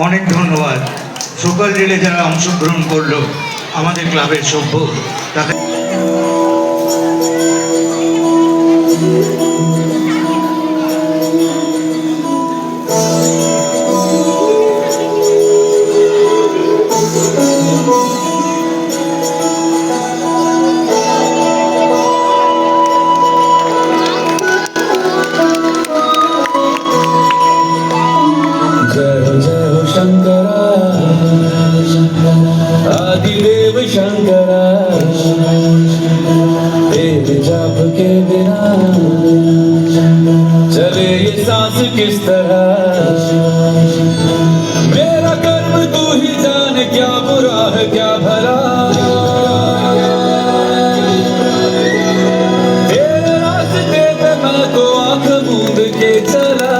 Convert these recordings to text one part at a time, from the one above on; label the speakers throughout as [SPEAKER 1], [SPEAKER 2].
[SPEAKER 1] অনেক ধন্যবাদ। সকাল রেলে যারা অংশগ্রহণ করলো আমাদের ক্লাবের সভ্য তাদের
[SPEAKER 2] आदिदेव शंकरा तेरे जाप के बिना चले ये सांस किस तरह। मेरा कर्म तू ही जाने क्या बुरा है क्या भला। तेरे रास्ते पे मैं तो आंख मूंद के चला।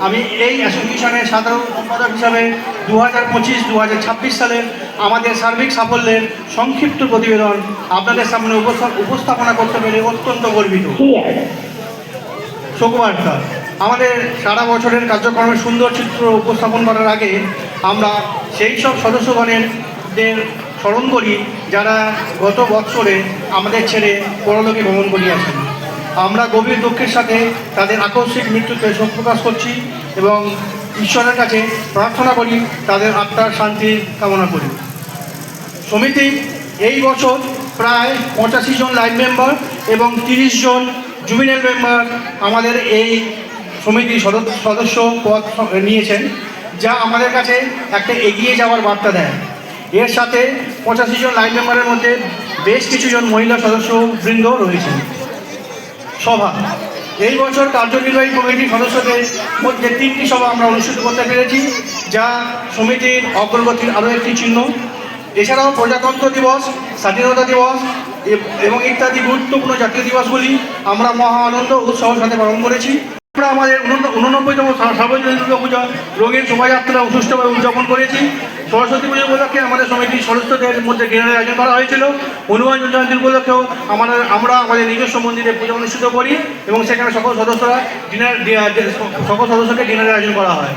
[SPEAKER 3] আমি এই অ্যাসোসিয়েশনের সাধারণ সম্পাদক হিসাবে 2025-2026 সালের আমাদের সার্বিক সাফল্যের সংক্ষিপ্ত প্রতিবেদন আপনাদের সামনে উপস্থাপনা করতে পেরে অত্যন্ত গর্বিত। শোকবার্তা, আমাদের সারা বছরের কার্যক্রমের সুন্দর চিত্র উপস্থাপন করার আগে আমরা সেই সব সদস্যগণের স্মরণ করি যারা গত বৎসরে আমাদের ছেড়ে পরলোকে ভ্রমণ করিয়াছেন। আমরা গভীর দুঃখের সাথে তাদের আকস্মিক মৃত্যুতে শোক প্রকাশ করছি এবং ঈশ্বরের কাছে প্রার্থনা করি তাদের আত্মার শান্তির কামনা করি। সমিতি এই বছর প্রায় 85 জন লাইভ মেম্বার এবং 30 জন জুবিনাল মেম্বার আমাদের এই সমিতির সদস্য পদ নিয়েছেন, যা আমাদের কাছে একটা এগিয়ে যাওয়ার বার্তা দেয়। এর সাথে 85 জন লাইভ মেম্বারের মধ্যে বেশ কিছু জন মহিলা সদস্যবৃন্দ রয়েছেন। সভা, এই বছর কার্যনির্বাহী কমিটির সদস্যদের মধ্যে 3টি সভা আমরা অনুষ্ঠিত করতে পেরেছি, যা সমিতির অগ্রগতির আরও একটি চিহ্ন। এছাড়াও প্রজাতন্ত্র দিবস, স্বাধীনতা দিবস এবং ইত্যাদি গুরুত্বপূর্ণ জাতীয় দিবসগুলি আমরা মহা আনন্দ উৎসাহের সাথে পালন করেছি। আমরা আমাদের 89তম সার্বজনীন দুর্গাপূজা রঙিন শোভাযাত্রা সুষ্ঠুভাবে উদযাপন করেছি। সরস্বতী পুজো উপলক্ষে আমাদের সমিতির সদস্যদের মধ্যে ডিনারের আয়োজন করা হয়েছিল। হনুমান জয়ন্তী উপলক্ষেও আমরা আমাদের নিজস্ব মন্দিরে পুজো অনুষ্ঠিত করি এবং সেখানে সকল সদস্যকে ডিনারের আয়োজন করা হয়।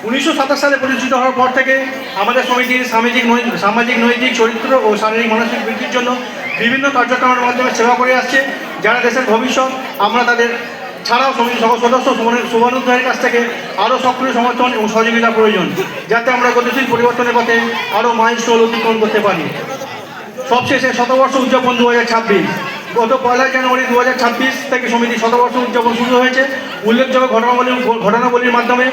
[SPEAKER 3] 1927 সালে প্রতিষ্ঠিত হওয়ার পর থেকে আমাদের সমিতির সামাজিক নৈতিক চরিত্র ও শারীরিক মানসিক বৃদ্ধির জন্য বিভিন্ন কার্যক্রমের মাধ্যমে সেবা করে আসছে, যারা দেশের ভবিষ্যৎ। আমরা তাদের ছাড়াও সমিতি সদস্য শুভানুধ্যায়ের কাছ থেকে আরও সক্রিয় সমর্থন এবং সহযোগিতা প্রয়োজন, যাতে আমরা গতিশীল পরিবর্তনের পথে আরও মাইলস্টোন অতিক্রম করতে পারি। সবশেষে শতবর্ষ উদযাপন 2026। গত 1 জানুয়ারি 2026 থেকে সমিতি শতবর্ষ উদযাপন শুরু হয়েছে। উল্লেখযোগ্য ঘটনাবলীর মাধ্যমে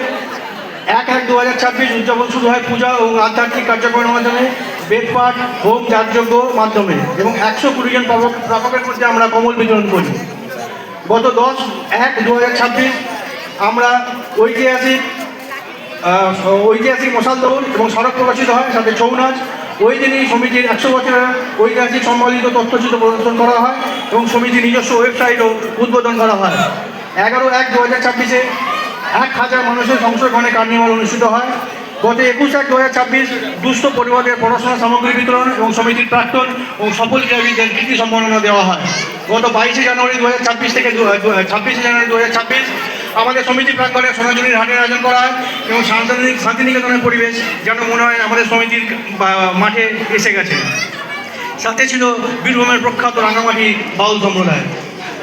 [SPEAKER 3] 1/1/2026 উদযাপন শুরু হয় পূজা এবং আধ্যাত্মিক কার্যক্রমের মাধ্যমে, বেদপাঠ, হোম, যাগযজ্ঞ মাধ্যমে, এবং 120 জন প্রাপকের মধ্যে আমরা কমল বিতরণ করি। গত 10/1/2026 আমরা ঐতিহাসিক মশাল দৌড় এবং সড়ক প্রকাশিত হয়, সাথে ছৌ নাচ। ওই দিনই সমিতির 100 বছরের ঐতিহাসিক সম্বলিত তথ্যচিত্র প্রদর্শন করা হয় এবং সমিতির নিজস্ব ওয়েবসাইটও উদ্বোধন করা হয়। 11/1/2026 1000 মানুষের সংশোধনে কার্নিভাল অনুষ্ঠিত হয়। গত 21/1/2026 দুস্থ পরিবারের পড়াশোনা সামগ্রী বিতরণ এবং সমিতির প্রাক্তন ও সফল ক্রীড়াবিদদের কৃতি সম্মাননা দেওয়া হয়। গত 22 জানুয়ারি 2026 থেকে 26 জানুয়ারি 2026 আমাদের সমিতি প্রাঙ্গণে সোনাঝুরির হাটের আয়োজন করা হয় এবং শান্তিনিকেতনের পরিবেশ যেন মনে হয় আমাদের সমিতির মাঠে এসে গেছে। সাথে ছিল বীরভূমের প্রখ্যাত রাঙামাটি বাউল সম্প্রদায়।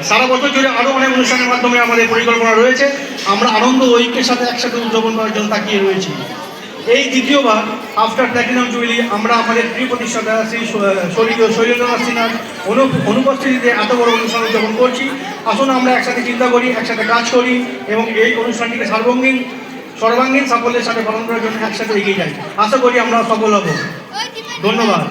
[SPEAKER 3] সারা বছর জুড়ে আরও অনেক অনুষ্ঠানের মাধ্যমে আমাদের পরিকল্পনা রয়েছে। আমরা আনন্দ ও ঐক্যের সাথে একসাথে উদযাপন করার জন্য তাকিয়ে রয়েছি। এই দ্বিতীয়বার আফটার প্ল্যাটিনাম জুবিলি আমরা আমাদের প্রিয় প্রতিষ্ঠাতা শ্রী স্বর্গীয় শৈলেন্দ্রনাথ সিনহার অনুপস্থিতিতে এত বড় অনুষ্ঠান উদযাপন করছি। আসুন আমরা একসাথে চিন্তা করি, একসাথে কাজ করি এবং এই অনুষ্ঠানটিকে সর্বাঙ্গীন সাফল্যের সাথে পালন করার জন্য একসাথে এগিয়ে যাই। আশা করি আমরা সফল হব। ধন্যবাদ।